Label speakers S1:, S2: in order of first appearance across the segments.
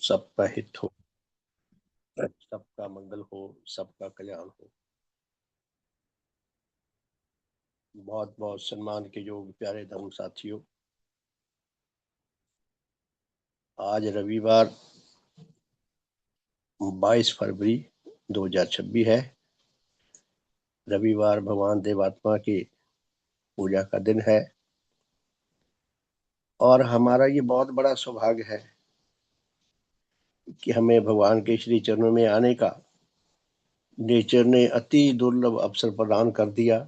S1: सबका हित हो, सबका मंगल हो, सबका कल्याण हो। बहुत बहुत सम्मान के योग प्यारे धर्म साथियों, आज रविवार 22 फरवरी 2026 है। रविवार भगवान देवात्मा की पूजा का दिन है और हमारा ये बहुत बड़ा सौभाग्य है कि हमें भगवान के श्री चरणों में आने का नेचर ने अति दुर्लभ अवसर प्रदान कर दिया।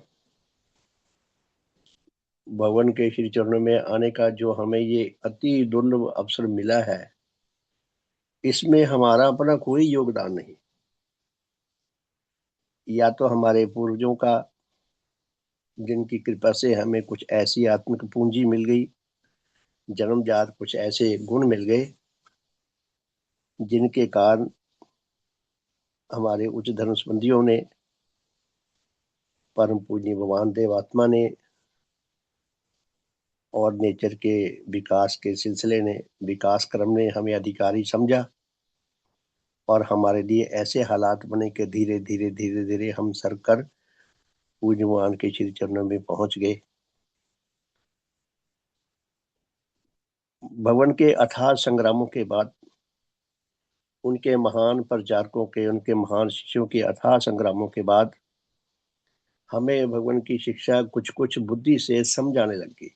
S1: भगवान के श्री चरणों में आने का जो हमें ये अति दुर्लभ अवसर मिला है, इसमें हमारा अपना कोई योगदान नहीं। या तो हमारे पूर्वजों का, जिनकी कृपा से हमें कुछ ऐसी आत्मिक पूंजी मिल गई, जन्मजात कुछ ऐसे गुण मिल गए जिनके कारण हमारे उच्च धर्म संबंधियों ने, परम पूज्य भगवान देवात्मा ने और नेचर के विकास के सिलसिले ने, विकास क्रम ने हमें अधिकारी समझा और हमारे लिए ऐसे हालात बने कि धीरे धीरे धीरे धीरे हम सरकर पूज्य भगवान के श्री चरणों में पहुंच गए। भगवान के अथाह संग्रामों के बाद, उनके महान प्रचारकों के, उनके महान शिष्यों के अथाह संग्रामों के बाद हमें भगवान की शिक्षा कुछ कुछ बुद्धि से समझ आने लगी।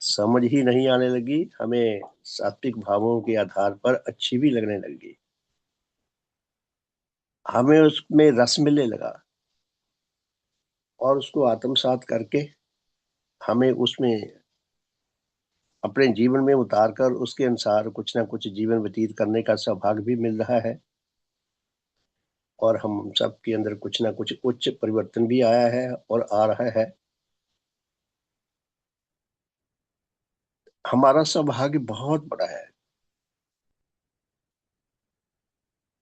S1: समझ ही नहीं आने लगी, हमें सात्विक भावों के आधार पर अच्छी भी लगने लगी। हमें उसमें रस मिलने लगा और उसको आत्मसात करके हमें उसमें अपने जीवन में उतार कर उसके अनुसार कुछ ना कुछ जीवन व्यतीत करने का सौभाग्य भी मिल रहा है और हम सब के अंदर कुछ ना कुछ उच्च परिवर्तन भी आया है और आ रहा है। हमारा सौभाग्य बहुत बड़ा है।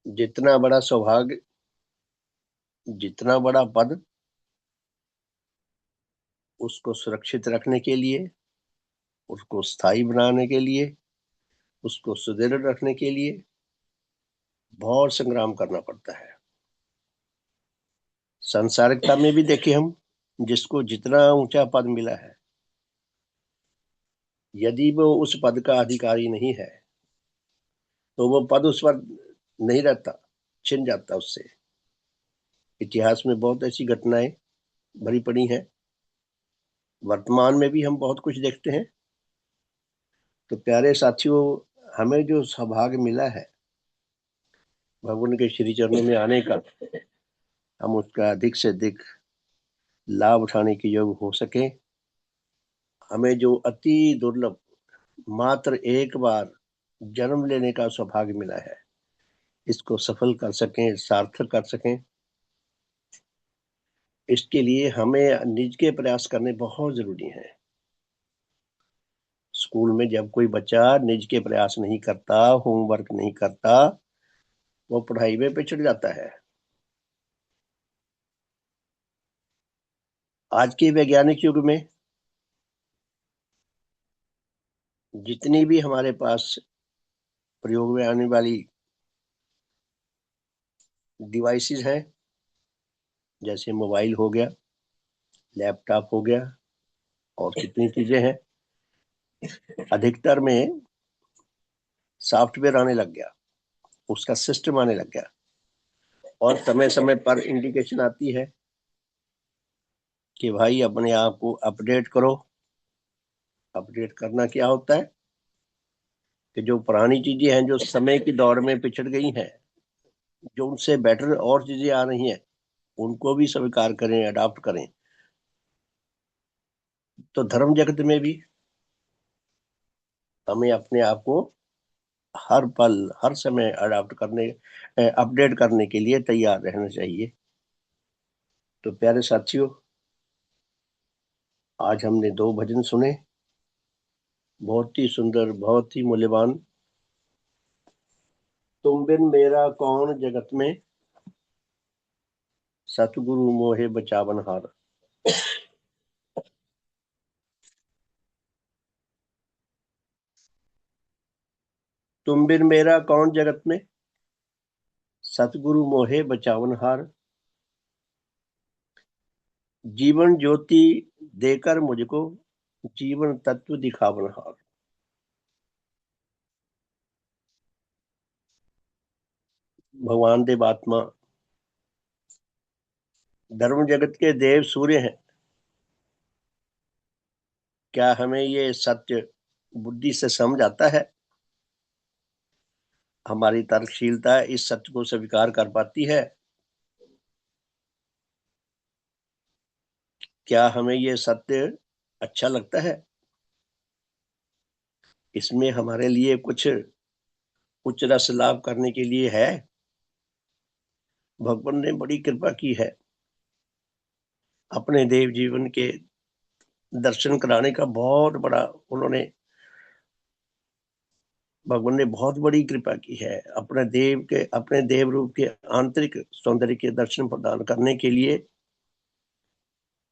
S1: जितना बड़ा सौभाग्य, जितना बड़ा पद, उसको सुरक्षित रखने के लिए, उसको स्थायी बनाने के लिए, उसको सुदृढ़ रखने के लिए बहुत संग्राम करना पड़ता है। सांसारिकता में भी देखें हम, जिसको जितना ऊंचा पद मिला है, यदि वो उस पद का अधिकारी नहीं है तो वो पद उस पर नहीं रहता, छिन जाता उससे। इतिहास में बहुत ऐसी घटनाएं भरी पड़ी हैं, वर्तमान में भी हम बहुत कुछ देखते हैं। तो प्यारे साथियों, हमें जो सौभाग्य मिला है भगवान के श्री चरणों में आने का, हम उसका अधिक से अधिक लाभ उठाने के योग्य हो सके। हमें जो अति दुर्लभ मात्र एक बार जन्म लेने का सौभाग्य मिला है, इसको सफल कर सकें, सार्थक कर सकें, इसके लिए हमें निज के प्रयास करने बहुत जरूरी है। स्कूल में जब कोई बच्चा निज के प्रयास नहीं करता, होमवर्क नहीं करता, वो पढ़ाई में पिछड़ जाता है। आज के वैज्ञानिक युग में जितनी भी हमारे पास प्रयोग में आने वाली डिवाइसेस हैं, जैसे मोबाइल हो गया, लैपटॉप हो गया और कितनी चीजें हैं, अधिकतर में सॉफ्टवेयर आने लग गया, उसका सिस्टम आने लग गया और समय समय पर इंडिकेशन आती है कि भाई अपने आप को अपडेट करो। अपडेट करना क्या होता है कि जो पुरानी चीजें हैं, जो समय की दौड़ में पिछड़ गई हैं, जो उनसे बेटर और चीजें आ रही हैं, उनको भी स्वीकार करें, अडॉप्ट करें। तो धर्म जगत में भी हमें अपने आप को हर पल, हर समय अडॉप्ट करने, अपडेट करने के लिए तैयार रहना चाहिए। तो प्यारे साथियों, आज हमने दो भजन सुने, बहुत ही सुंदर, बहुत ही मूल्यवान। तुम बिन मेरा कौन जगत में, सतगुरु मोहे बचावन हार। तुम बिन मेरा कौन जगत में, सतगुरु मोहे बचावनहार। जीवन ज्योति देकर मुझको, जीवन तत्व दिखावनहार। भगवान देव आत्मा धर्म जगत के देव सूर्य हैं। क्या हमें ये सत्य बुद्धि से समझ आता है? हमारी तर्कशीलता इस सत्य को स्वीकार कर पाती है? क्या हमें ये सत्य अच्छा लगता है? इसमें हमारे लिए कुछ उच्च रस लाभ करने के लिए है? भगवान ने बड़ी कृपा की है, अपने देव जीवन के दर्शन कराने का बहुत बड़ा उन्होंने, भगवान ने बहुत बड़ी कृपा की है अपने देव रूप के आंतरिक सौंदर्य के दर्शन प्रदान करने के लिए।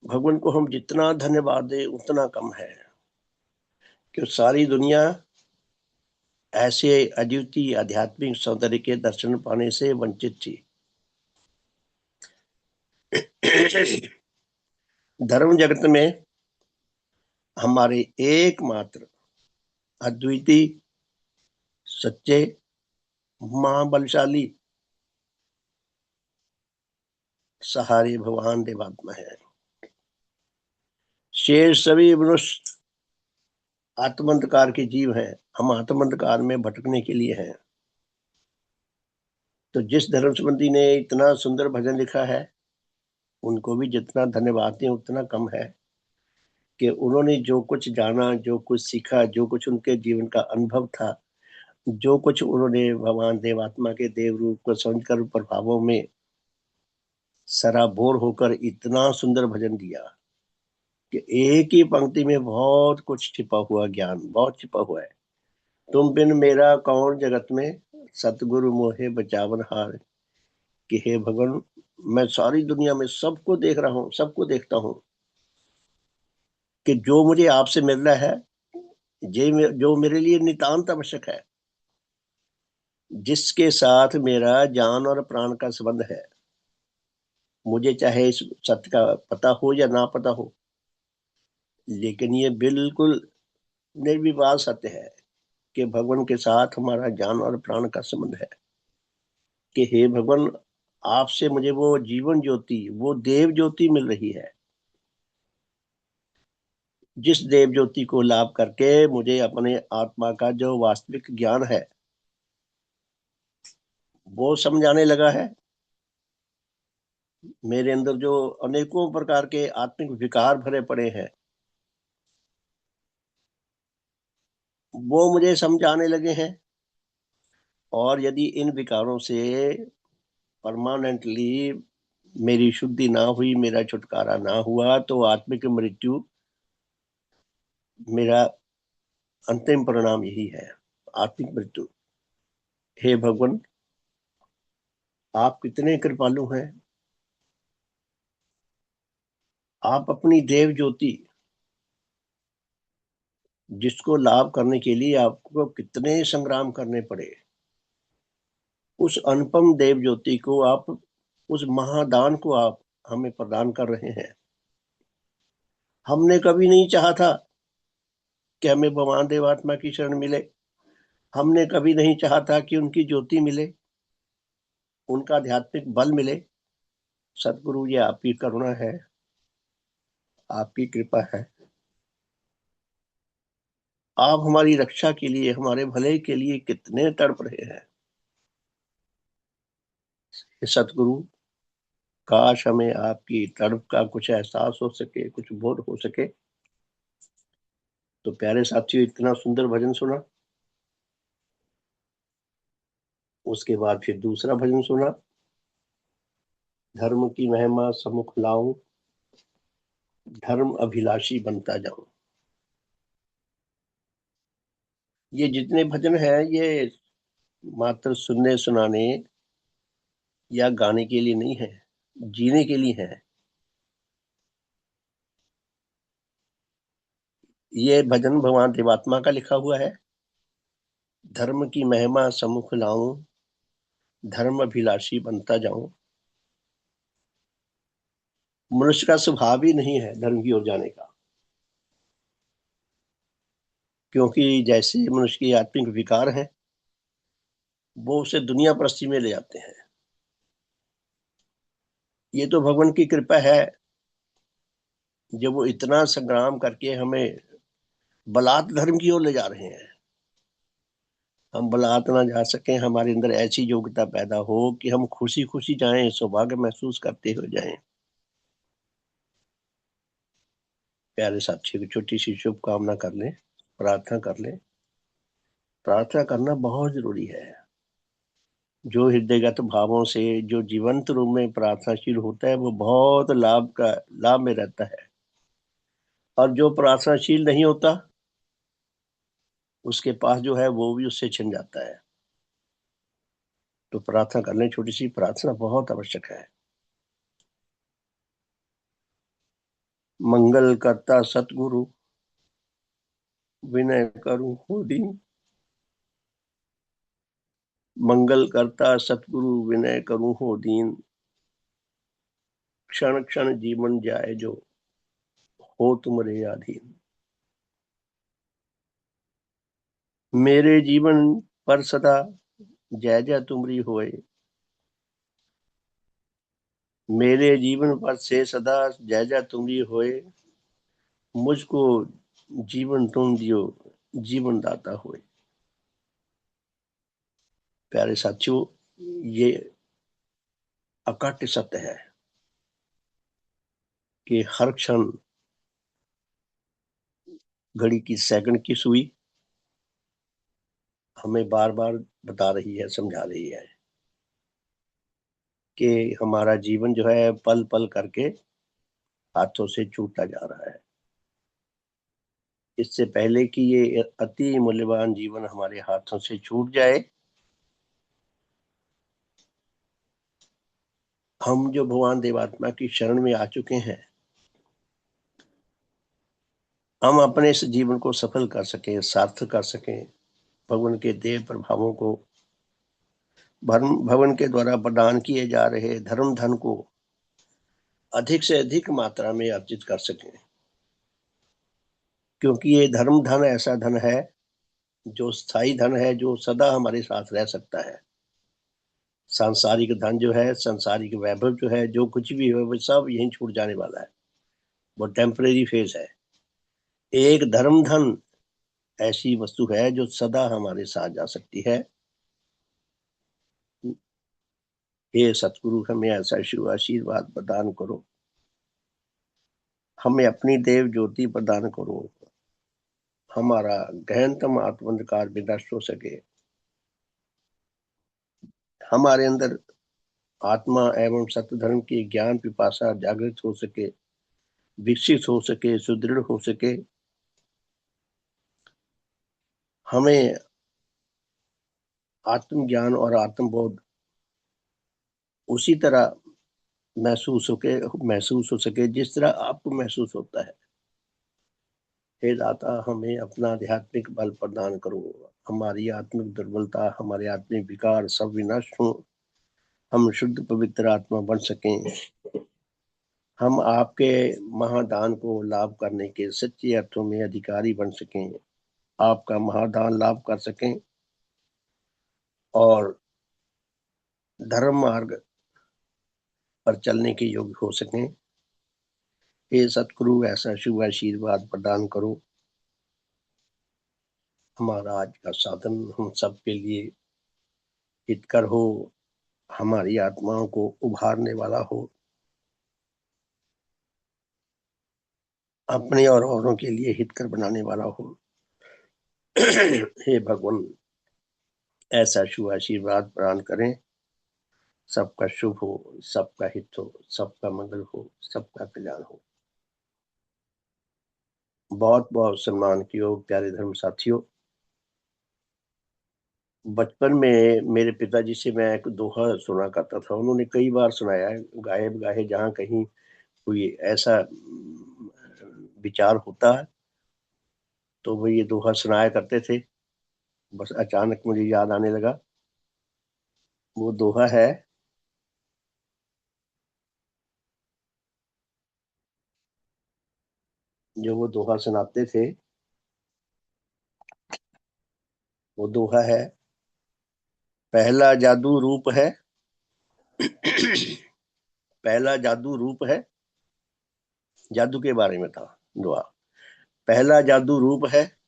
S1: भगवान को हम जितना धन्यवाद दें उतना कम है, कि सारी दुनिया ऐसे अद्वितीय आध्यात्मिक सौंदर्य के दर्शन पाने से वंचित थी। धर्म जगत में हमारे एकमात्र अद्वितीय सच्चे महाबलशाली सहारे भगवान देवात्मा है। शेष सभी मनुष्य आत्मंधकार के जीव हैं। हम आत्मंधकार में भटकने के लिए हैं। तो जिस धर्म संबंधी ने इतना सुंदर भजन लिखा है, उनको भी जितना धन्यवाद दें उतना कम है, कि उन्होंने जो कुछ जाना, जो कुछ सीखा, जो कुछ उनके जीवन का अनुभव था, जो कुछ उन्होंने भगवान देवात्मा के देव रूप को समझकर प्रभावों में सराबोर होकर इतना सुंदर भजन दिया, कि एक ही पंक्ति में बहुत कुछ छिपा हुआ ज्ञान, बहुत छिपा हुआ है। तुम बिन मेरा कौन जगत में, सतगुरु मोहे बचावन हार। कि हे भगवान, मैं सारी दुनिया में सबको देख रहा हूँ, सबको देखता हूँ, कि जो मुझे आपसे मिल रहा है, जो मेरे लिए नितांत आवश्यक है, जिसके साथ मेरा जान और प्राण का संबंध है, मुझे चाहे इस सत्य का पता हो या ना पता हो, लेकिन ये बिल्कुल निर्विवाद सत्य है कि भगवान के साथ हमारा जान और प्राण का संबंध है। कि हे भगवान, आपसे मुझे वो जीवन ज्योति, वो देव ज्योति मिल रही है, जिस देव ज्योति को लाभ करके मुझे अपने आत्मा का जो वास्तविक ज्ञान है वो समझ आने लगा है। मेरे अंदर जो अनेकों प्रकार के आत्मिक विकार भरे पड़े हैं, वो मुझे समझ आने लगे हैं। और यदि इन विकारों से परमानेंटली मेरी शुद्धि ना हुई, मेरा छुटकारा ना हुआ, तो आत्मिक मृत्यु मेरा अंतिम परिणाम यही है, आत्मिक मृत्यु। हे भगवान, आप कितने कृपालु हैं। आप अपनी देव ज्योति, जिसको लाभ करने के लिए आपको कितने संग्राम करने पड़े, उस अनुपम देव ज्योति को आप, उस महादान को आप हमें प्रदान कर रहे हैं। हमने कभी नहीं चाहा था कि हमें भगवान देवात्मा की शरण मिले। हमने कभी नहीं चाहा था कि उनकी ज्योति मिले, उनका आध्यात्मिक बल मिले। सतगुरु, ये आपकी करुणा है, आपकी कृपा है। आप हमारी रक्षा के लिए, हमारे भले के लिए कितने तड़प रहे हैं। हे सतगुरु, काश हमें आपकी तड़प का कुछ एहसास हो सके, कुछ बोध हो सके। तो प्यारे साथियों, इतना सुंदर भजन सुना, उसके बाद फिर दूसरा भजन सुना, धर्म की महिमा समुख लाऊं, धर्म अभिलाषी बनता जाऊं। ये जितने भजन हैं, ये मात्र सुनने सुनाने या गाने के लिए नहीं है, जीने के लिए है। ये भजन भगवान देवात्मा का लिखा हुआ है, धर्म की महिमा सम्मुख लाऊं, धर्म अभिलाषी बनता जाऊं। मनुष्य का स्वभाव ही नहीं है धर्म की ओर जाने का, क्योंकि जैसे मनुष्य की आत्मिक विकार है वो उसे दुनिया परस्ती में ले जाते हैं। ये तो भगवान की कृपा है, जब वो इतना संग्राम करके हमें बलात् धर्म की ओर ले जा रहे हैं। हम बलात् ना जा सके, हमारे अंदर ऐसी योग्यता पैदा हो कि हम खुशी खुशी जाएं, सौभाग्य महसूस करते हुए जाएं। प्यारे साथियों, की छोटी सी शुभकामना कर लें, प्रार्थना कर लें। प्रार्थना करना बहुत जरूरी है। जो हृदयगत भावों से, जो जीवंत रूप में प्रार्थनाशील होता है, वो बहुत लाभ में रहता है। और जो प्रार्थनाशील नहीं होता, उसके पास जो है वो भी उससे छिन जाता है। तो प्रार्थना करने, छोटी सी प्रार्थना बहुत आवश्यक है। मंगल करता सतगुरु, विनय करूं हो दीन। मंगल करता सतगुरु, विनय करूं हो दीन। क्षण क्षण जीवन जाए जो, हो तुमरे अधीन। मेरे जीवन पर सदा जय जय तुमरी होए। मेरे जीवन पर से सदा जय जय तुमरी होए। मुझको जीवन तुम दियो, जीवन दाता होए। प्यारे साथियों, ये अकट सत्य है कि हर क्षण, घड़ी की, सेकंड की सुई हमें बार बार बता रही है, समझा रही है कि हमारा जीवन जो है पल पल करके हाथों से छूटता जा रहा है। इससे पहले कि ये अति मूल्यवान जीवन हमारे हाथों से छूट जाए, हम जो भगवान देवात्मा की शरण में आ चुके हैं, हम अपने इस जीवन को सफल कर सकें, सार्थक कर सकें, भगवान के देव प्रभावों को, भगवान के द्वारा प्रदान किए जा रहे धर्म धन को अधिक से अधिक मात्रा में अर्जित कर सकें। क्योंकि ये धर्म धन ऐसा धन है जो स्थायी धन है, जो सदा हमारे साथ रह सकता है। सांसारिक धन जो है, सांसारिक वैभव जो है, जो कुछ भी है, वो सब यहीं छूट जाने वाला है। वो टेम्परेरी फेज है। एक धर्म धन ऐसी वस्तु है जो सदा हमारे साथ जा सकती है। हे सतगुरु, हमें ऐसा शिव आशीर्वाद प्रदान करो, हमें अपनी देव ज्योति प्रदान करो, हमारा गहनतम आत्मंधकार विनष्ट हो सके, हमारे अंदर आत्मा एवं सत्य धर्म की ज्ञान पिपासा जागृत हो सके, विकसित हो सके, सुदृढ़ हो सके। हमें आत्मज्ञान और आत्मबोध उसी तरह महसूस हो सके जिस तरह आपको महसूस होता है। हे दाता, हमें अपना आध्यात्मिक बल प्रदान करो, हमारी आत्मिक दुर्बलता, हमारे आत्मिक विकार सब विनष्ट हो, हम शुद्ध पवित्र आत्मा बन सकें, हम आपके महादान को लाभ करने के सच्चे अर्थों में अधिकारी बन सकें, आपका महादान लाभ कर सकें और धर्म मार्ग पर चलने के योग्य हो सकें। हे सतगुरु, ऐसा शुभ आशीर्वाद प्रदान करो। हमारा आज का साधन हम सब के लिए हितकर हो, हमारी आत्माओं को उभारने वाला हो, अपने और औरों के लिए हितकर बनाने वाला हो। हे भगवान, ऐसा शुभ आशीर्वाद प्रदान करें। सबका शुभ हो, सबका हित हो, सबका मंगल हो, सबका कल्याण हो। बहुत बहुत सम्मान कियो प्यारे धर्म साथियों। बचपन में मेरे पिताजी से मैं एक दोहा सुना करता था। उन्होंने कई बार सुनाया है, गाए बगाए जहाँ कहीं कोई ऐसा विचार होता है तो वो ये दोहा सुनाया करते थे। बस अचानक मुझे याद आने लगा, वो दोहा है, जो वो दोहा सुनाते थे। वो दोहा है, पहला जादू रूप है। पहला जादू रूप है। जादू के बारे में था दोहा। पहला जादू रूप है,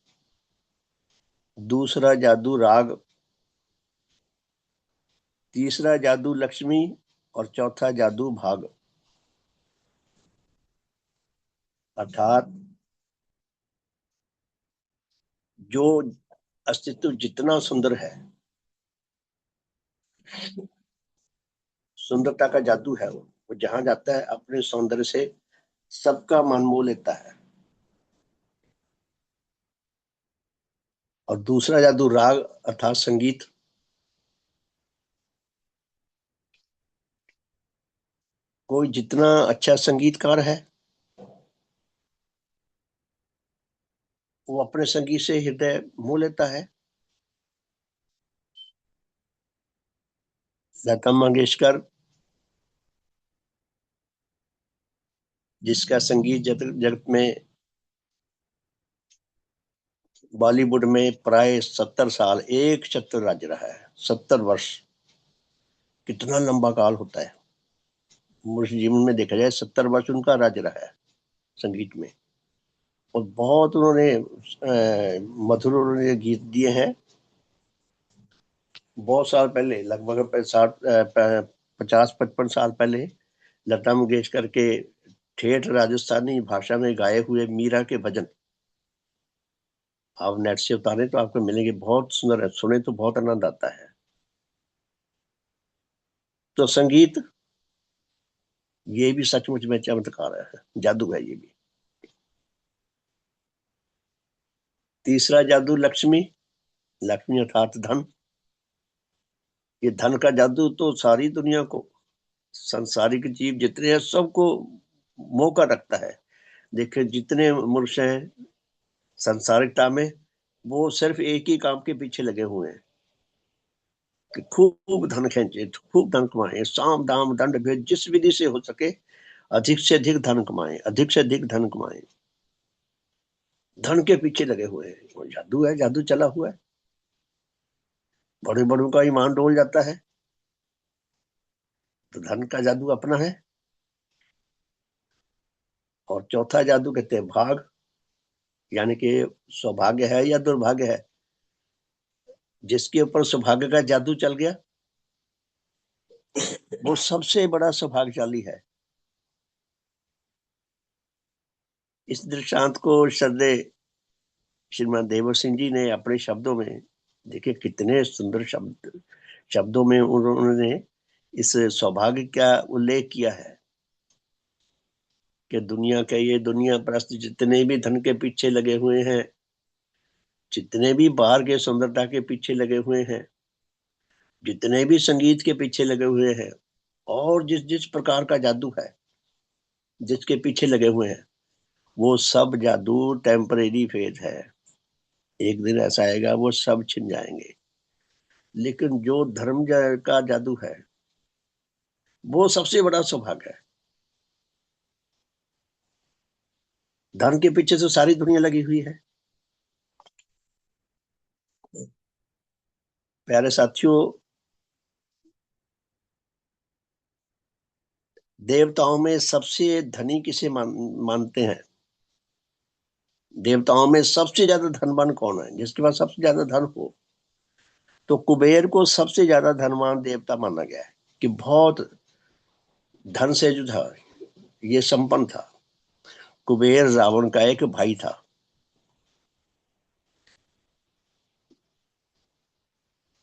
S1: दूसरा जादू राग, तीसरा जादू लक्ष्मी, और चौथा जादू भाग। अर्थात जो अस्तित्व जितना सुंदर है, सुंदरता का जादू है, वो जहां जाता है अपने सौंदर्य से सबका मन मोह लेता है। और दूसरा जादू राग अर्थात संगीत। कोई जितना अच्छा संगीतकार है, वो अपने संगीत से हृदय मोह लेता है। लता मंगेशकर, जिसका संगीत जगत जगत में, बॉलीवुड में प्राय 70 साल एक छत्र राज्य रहा है। 70 वर्ष कितना लंबा काल होता है। मनुष्य जीवन में देखा जाए 70 वर्ष उनका राज्य रहा है संगीत में। और बहुत उन्होंने मधुर उन्होंने गीत दिए हैं। बहुत साल पहले, लगभग 50-55 साल पहले, लता मंगेशकर के ठेठ राजस्थानी भाषा में गाए हुए मीरा के भजन आप नेट से उतारे तो आपको मिलेंगे। बहुत सुंदर है, सुने तो बहुत आनंद आता है। तो संगीत, ये भी सचमुच में चमत्कार है, जादू है ये भी। तीसरा जादू लक्ष्मी। लक्ष्मी अर्थात धन। ये धन का जादू तो सारी दुनिया को, संसारिक जीव जितने हैं सबको मोह कर रखता है। देखिए जितने मनुष्य हैं संसारिकता में, वो सिर्फ एक ही काम के पीछे लगे हुए हैं कि खूब धन खींचे, खूब धन कमाए, साम दाम दंड भेद जिस विधि से हो सके अधिक से अधिक धन कमाए, अधिक से अधिक धन कमाए। धन के पीछे लगे हुए हैं। वो जादू है, जादू चला हुआ है। बड़े बड़ों का ईमान डोल जाता है। तो धन का जादू अपना है। और चौथा जादू कहते हैं भाग, यानी कि सौभाग्य है या दुर्भाग्य है। जिसके ऊपर सौभाग्य का जादू चल गया, वो सबसे बड़ा सौभाग्यशाली है। इस दृष्टांत को श्रद्धेय श्रीमान देवर सिंह जी ने अपने शब्दों में, देखिए कितने सुंदर शब्दों में उन्होंने इस सौभाग्य का उल्लेख किया है कि दुनिया के, ये दुनिया परस्त जितने भी धन के पीछे लगे हुए हैं, जितने भी बाहर के सुंदरता के पीछे लगे हुए हैं, जितने भी संगीत के पीछे लगे हुए हैं, और जिस जिस प्रकार का जादू है जिसके पीछे लगे हुए हैं, वो सब जादू टेम्परेरी फेज है। एक दिन ऐसा आएगा वो सब छिन जाएंगे। लेकिन जो धर्म का जादू है, वो सबसे बड़ा सौभाग्य है। धन के पीछे तो सारी दुनिया लगी हुई है। प्यारे साथियों, देवताओं में सबसे धनी किसे मानते हैं? देवताओं में सबसे ज्यादा धनवान कौन है? जिसके पास सबसे ज्यादा धन हो, तो कुबेर को सबसे ज्यादा धनवान देवता माना गया है। कि बहुत धन से जो था, ये संपन्न था। कुबेर रावण का एक भाई था।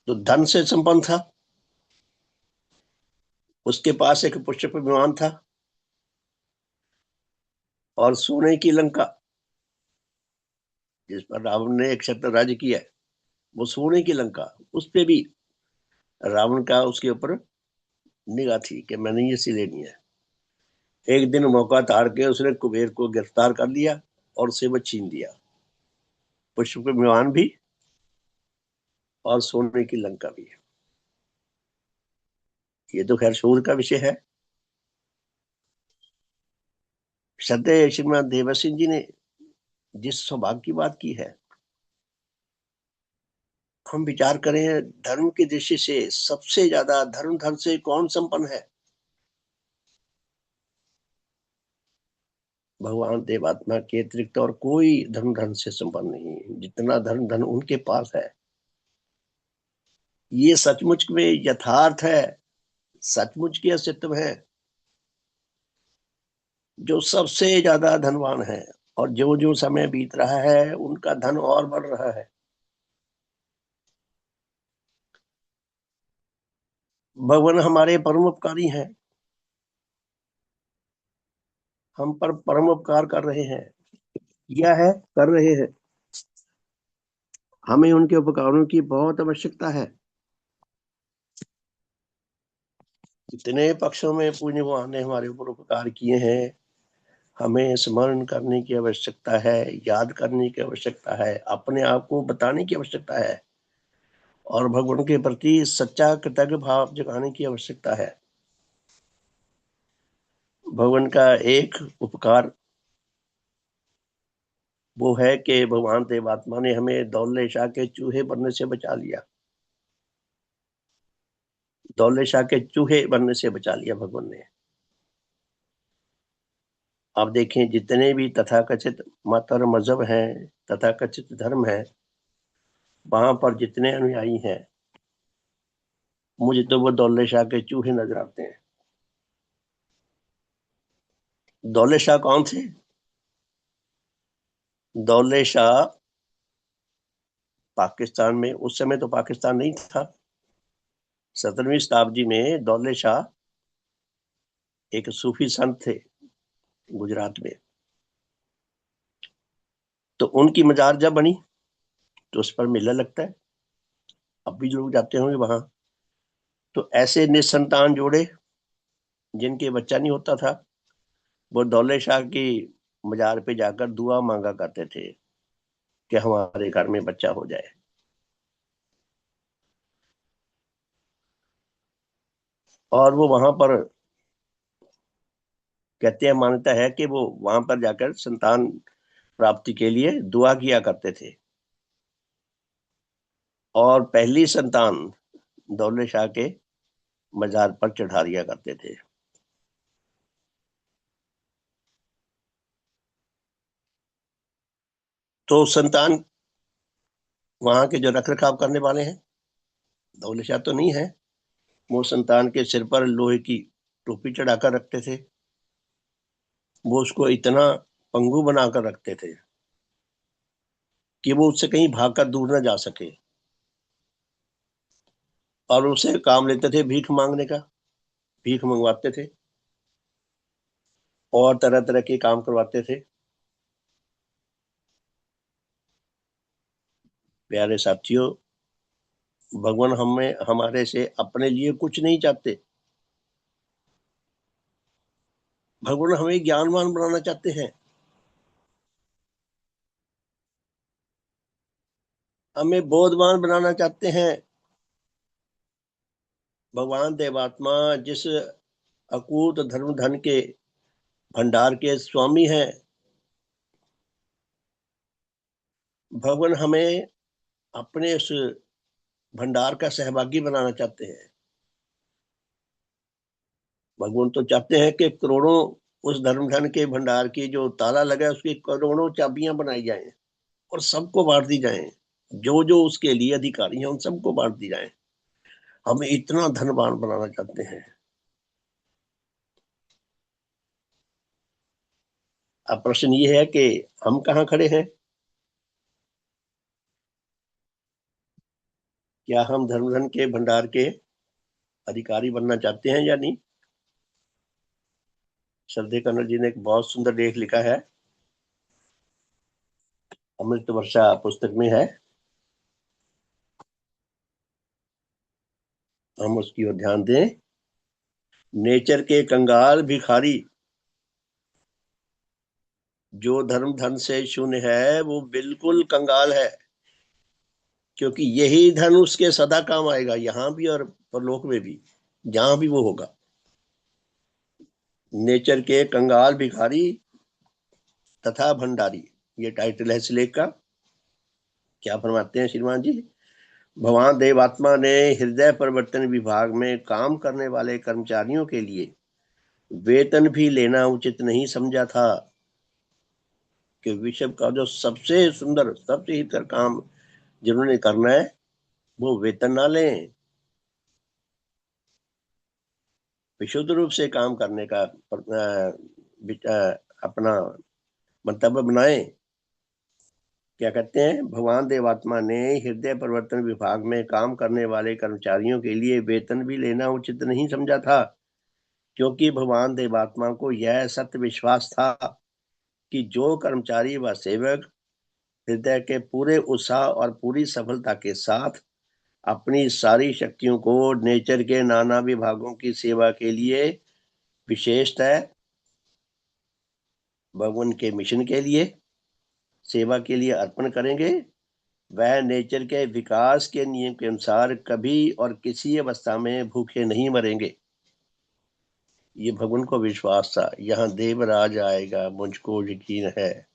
S1: तो धन से संपन्न था। उसके पास एक पुष्प विमान था। और सोने की लंका, जिस पर रावण ने एक छत्र राज्य किया है, वो सोने की लंका, उस पे भी रावण का उसके ऊपर निगाह थी कि मैंने ये सी लेनी है। एक दिन मौका ताड़ के उसने कुबेर को गिरफ्तार कर लिया और उसे वो छीन लिया, पुष्प विमान भी और सोने की लंका भी है। ये तो खैर शोध का विषय है। श्रद्धेय श्रीमद देवसिंह जी ने जिस सौभाग्य की बात की है, हम विचार करें धर्म की दृष्टि से सबसे ज्यादा धर्म से कौन संपन्न है? भगवान देवात्मा के अतिरिक्त और कोई धर्म से संपन्न नहीं है। जितना धन उनके पास है, ये सचमुच में यथार्थ है, सचमुच की अस्तित्व है। जो सबसे ज्यादा धनवान है और जो जो समय बीत रहा है उनका धन और बढ़ रहा है। भगवान हमारे परम उपकारी हैं, हम पर परम उपकार कर रहे हैं, किया है, कर रहे हैं। हमें उनके उपकारों की बहुत आवश्यकता है। इतने पक्षों में पूज्य भगवान ने हमारे ऊपर उपकार किए हैं, हमें स्मरण करने की आवश्यकता है, याद करने की आवश्यकता है, अपने आप को बताने की आवश्यकता है और भगवान के प्रति सच्चा कृतज्ञ भाव जगाने की आवश्यकता है। भगवान का एक उपकार वो है कि भगवान देवात्मा ने हमें दौलत शाह के चूहे बनने से बचा लिया। दौलत शाह के चूहे बनने से बचा लिया भगवान ने। आप देखें जितने भी तथाकथित मत और मजहब हैं, तथाकथित धर्म है, वहां पर जितने अनुयायी हैं, मुझे तो वो दौलत शाह के चूहे नजर आते हैं। दौलत शाह कौन थे? दौलत शाह पाकिस्तान में, उस समय तो पाकिस्तान नहीं था, 17वीं शताब्दी में दौलत शाह एक सूफी संत थे गुजरात में। तो उनकी मजार जब बनी तो उस पर मेला लगता है, अब भी लोग जाते होंगे वहां। तो ऐसे निसंतान जोड़े जिनके बच्चा नहीं होता था, वो दौलत शाह की मजार पे जाकर दुआ मांगा करते थे कि हमारे घर में बच्चा हो जाए। और वो वहां पर कहते हैं, मान्यता है कि वो वहां पर जाकर संतान प्राप्ति के लिए दुआ किया करते थे और पहली संतान दौलत शाह के मजार पर चढ़ा दिया करते थे। तो संतान वहां के जो रख रखाव करने वाले हैं, दौलत शाह तो नहीं है, वो संतान के सिर पर लोहे की टोपी चढ़ाकर रखते थे। वो उसको इतना पंगु बनाकर रखते थे कि वो उससे कहीं भागकर दूर न जा सके, और उसे काम लेते थे भीख मांगने का, भीख मंगवाते थे और तरह तरह के काम करवाते थे। प्यारे साथियों, भगवान हमें हमारे से अपने लिए कुछ नहीं चाहते। भगवान हमें ज्ञानवान बनाना चाहते हैं, हमें बोधवान बनाना चाहते हैं। भगवान देवात्मा जिस अकूत धर्म धन के भंडार के स्वामी हैं, भगवान हमें अपने उस भंडार का सहभागी बनाना चाहते हैं। भगवान तो चाहते हैं कि करोड़ों उस धर्म धन के भंडार की जो ताला लगा है उसकी करोड़ों चाबियां बनाई जाएं और सबको बांट दी जाएं। जो जो उसके लिए अधिकारी हैं उन सबको बांट दी जाएं। हमें इतना धनवान बनाना चाहते हैं। अब प्रश्न ये है कि हम कहाँ खड़े हैं? क्या हम धर्म धन के भंडार के अधिकारी बनना चाहते हैं या नहीं? श्रद्धेय कन्नड़ जी ने एक बहुत सुंदर लेख लिखा है, अमृत वर्षा पुस्तक में है, हम उसकी ओर ध्यान दें। नेचर के कंगाल भिखारी, जो धर्म धन से शून्य है वो बिल्कुल कंगाल है। क्योंकि यही धन उसके सदा काम आएगा, यहाँ भी और परलोक में भी, जहां भी वो होगा। नेचर के कंगाल भिखारी तथा भंडारी, ये टाइटल है श्लोक का। क्या फरमाते हैं श्रीमान जी? भगवान देवात्मा ने हृदय परिवर्तन विभाग में काम करने वाले कर्मचारियों के लिए वेतन भी लेना उचित नहीं समझा था कि विश्व का जो सबसे सुंदर, सबसे हितकर काम जिन्होंने करना है, वो वेतन ना लें, विशुद्ध रूप से काम करने का अपना मंतव्य बनाए। क्या कहते हैं? भगवान देवात्मा ने हृदय परिवर्तन विभाग में काम करने वाले कर्मचारियों के लिए वेतन भी लेना उचित नहीं समझा था, क्योंकि भगवान देवात्मा को यह सत्य विश्वास था कि जो कर्मचारी व सेवक हृदय के पूरे उत्साह और पूरी सफलता के साथ अपनी सारी शक्तियों को नेचर के नाना विभागों की सेवा के लिए, विशेषतः भगवान के मिशन के लिए, सेवा के लिए अर्पण करेंगे, वह नेचर के विकास के नियम के अनुसार कभी और किसी अवस्था में भूखे नहीं मरेंगे। ये भगवान को विश्वास था। यहाँ देवराज आएगा, मुझको यकीन है।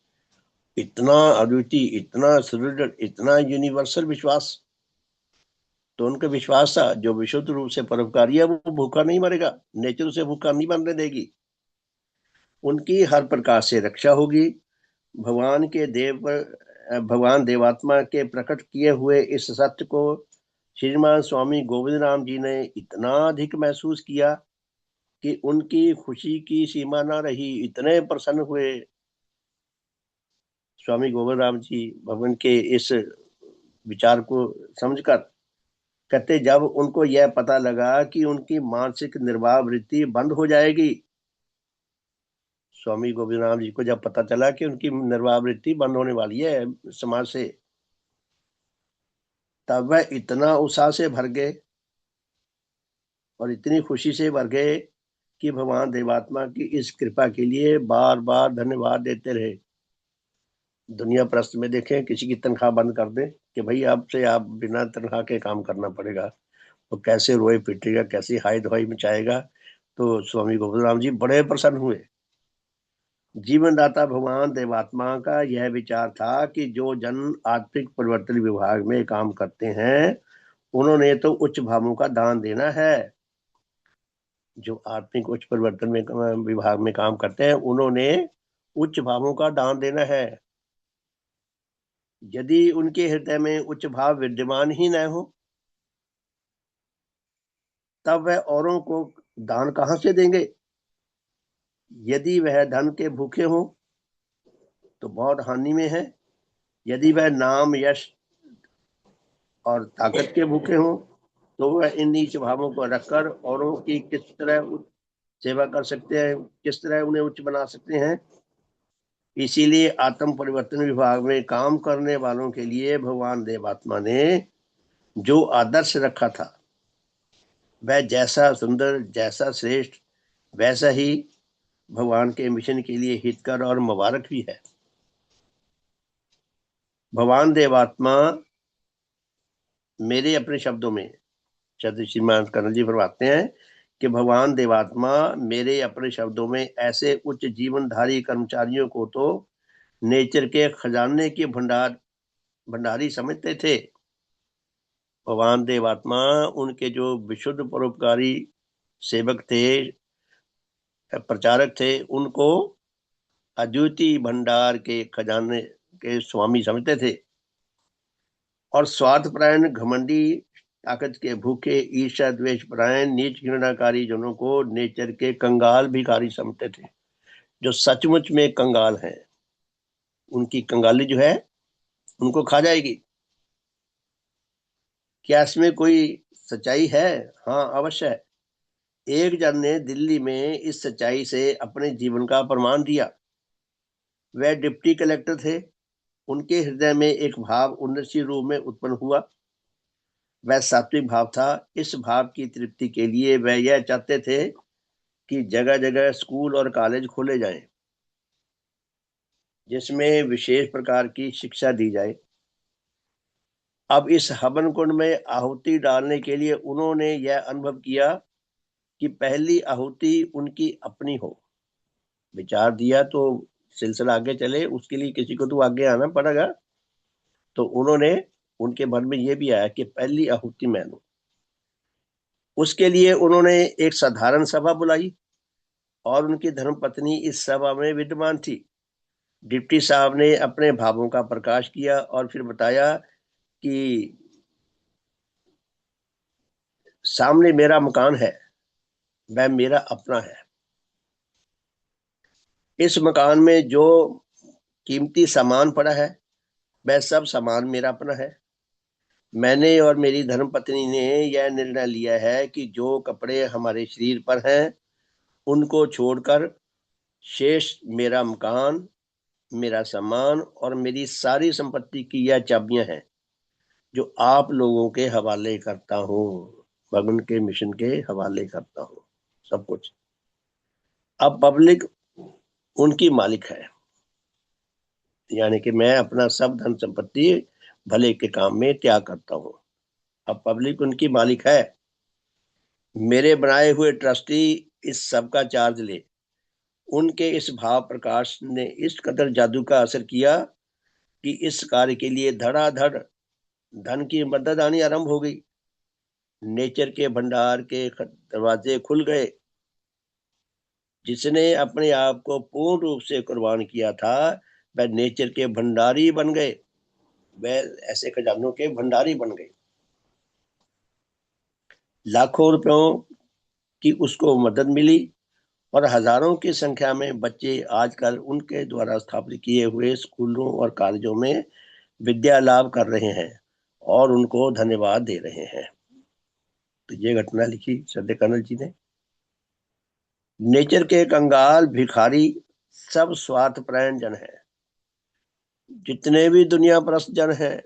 S1: इतना अद्वितीय, इतना सुदृढ़, इतना यूनिवर्सल विश्वास। तो उनका विश्वास था जो विशुद्ध रूप से परोपकारी है वो भूखा नहीं मरेगा, नेचर उसे भूखा नहीं मरने देगी, उनकी हर प्रकार से रक्षा होगी। भगवान के भगवान देवात्मा के प्रकट किए हुए इस सत्य को श्रीमान स्वामी गोविंद राम जी ने इतना अधिक महसूस किया कि उनकी खुशी की सीमा ना रही, इतने प्रसन्न हुए स्वामी गोविंद राम जी भगवान के इस विचार को समझकर। कहते जब उनको यह पता लगा कि उनकी मानसिक निर्वाह वृत्ति बंद हो जाएगी, स्वामी गोविंद राम जी को जब पता चला कि उनकी निर्वाह वृत्ति बंद होने वाली है समाज से, तब वह इतना उत्साह से भर गए और इतनी खुशी से भर गए कि भगवान देवात्मा की इस कृपा के लिए बार बार धन्यवाद देते रहे। दुनिया प्रस्त में देखें, किसी की तनख्वाह बंद कर दें कि भाई अब से आप बिना तनख्वाह के काम करना पड़ेगा, तो कैसे रोए पिटेगा, कैसी हाय दवाई मचाएगा। तो स्वामी गोविंद राम जी बड़े प्रसन्न हुए। जीवनदाता भगवान देवात्मा का यह विचार था कि जो जन आत्मिक परिवर्तन विभाग में काम करते हैं, उन्होंने तो उच्च भावों का दान देना है। जो आत्मिक उच्च परिवर्तन में विभाग में काम करते हैं, उन्होंने उच्च भावों का दान देना है। यदि उनके हृदय में उच्च भाव विद्यमान ही न हो, तब वह औरों को दान कहां से देंगे? यदि वह धन के भूखे हो तो बहुत हानि में है। यदि वह नाम, यश और ताकत के भूखे हो तो वह इन नीच भावों को रखकर औरों की किस तरह सेवा कर सकते हैं, किस तरह उन्हें उच्च बना सकते हैं। इसीलिए आत्म परिवर्तन विभाग में काम करने वालों के लिए भगवान देवात्मा ने जो आदर्श रखा था, वह जैसा सुंदर, जैसा श्रेष्ठ, वैसा ही भगवान के मिशन के लिए हितकर और मुबारक भी है। भगवान देवात्मा मेरे अपने शब्दों में, श्रीमान कर्नल जी फरमाते हैं कि भगवान देवात्मा मेरे अपने शब्दों में ऐसे उच्च जीवनधारी कर्मचारियों को तो नेचर के खजाने के भंडारी समझते थे। भगवान देवात्मा उनके जो विशुद्ध परोपकारी सेवक थे, प्रचारक थे, उनको अद्वितीय भंडार के खजाने के स्वामी समझते थे। और स्वार्थपरायण, घमंडी, ताकत के भूखे, ईर्ष्या द्वेष परायण, नीच घृणाकारी जनों को नेचर के कंगाल भिखारी समझते थे। जो सचमुच में कंगाल हैं, उनकी कंगाली जो है उनको खा जाएगी। क्या इसमें कोई सच्चाई है? हाँ, अवश्य है। एक जन ने दिल्ली में इस सच्चाई से अपने जीवन का प्रमाण दिया। वह डिप्टी कलेक्टर थे। उनके हृदय में एक भाव उन्नति रूप में उत्पन्न हुआ। वह सात्विक भाव था। इस भाव की तृप्ति के लिए वह यह चाहते थे कि जगह जगह स्कूल और कॉलेज खोले जाएं, जिसमें विशेष प्रकार की शिक्षा दी जाए। अब इस हवन कुंड में आहुति डालने के लिए उन्होंने यह अनुभव किया कि पहली आहुति उनकी अपनी हो। विचार दिया तो सिलसिला आगे चले, उसके लिए किसी को तो आगे आना पड़ेगा। तो उन्होंने, उनके मन में ये भी आया कि पहली आहुति मैं दूं। उसके लिए उन्होंने एक साधारण सभा बुलाई और उनकी धर्मपत्नी इस सभा में विद्यमान थी। डिप्टी साहब ने अपने भावों का प्रकाश किया और फिर बताया कि सामने मेरा मकान है, वह मेरा अपना है। इस मकान में जो कीमती सामान पड़ा है वह सब सामान मेरा अपना है। मैंने और मेरी धर्मपत्नी ने यह निर्णय लिया है कि जो कपड़े हमारे शरीर पर हैं उनको छोड़कर शेष मेरा मकान, मेरा सामान और मेरी सारी संपत्ति की यह चाबियां हैं जो आप लोगों के हवाले करता हूँ, भगवान के मिशन के हवाले करता हूँ सब कुछ। अब पब्लिक उनकी मालिक है, यानी कि मैं अपना सब धन संपत्ति भले के काम में त्याग करता हूँ। अब पब्लिक उनकी मालिक है। मेरे बनाए हुए ट्रस्टी इस सब का चार्ज ले। उनके इस भाव प्रकाश ने इस कदर जादू का असर किया कि इस कार्य के लिए धड़ाधड़ धन की मदद आनी आरंभ हो गई। नेचर के भंडार के दरवाजे खुल गए। जिसने अपने आप को पूर्ण रूप से कुर्बान किया था वह नेचर के भंडारी बन गए, वह ऐसे खजानों के भंडारी बन गए। लाखों रुपयों की उसको मदद मिली और हजारों की संख्या में बच्चे आजकल उनके द्वारा स्थापित किए हुए स्कूलों और कॉलेजों में विद्या लाभ कर रहे हैं और उनको धन्यवाद दे रहे हैं। तो ये घटना लिखी श्रद्धेय कर्नल जी ने। नेचर के कंगाल भिखारी सब स्वार्थपरायण जन है। जितने भी दुनिया परस्त जन है,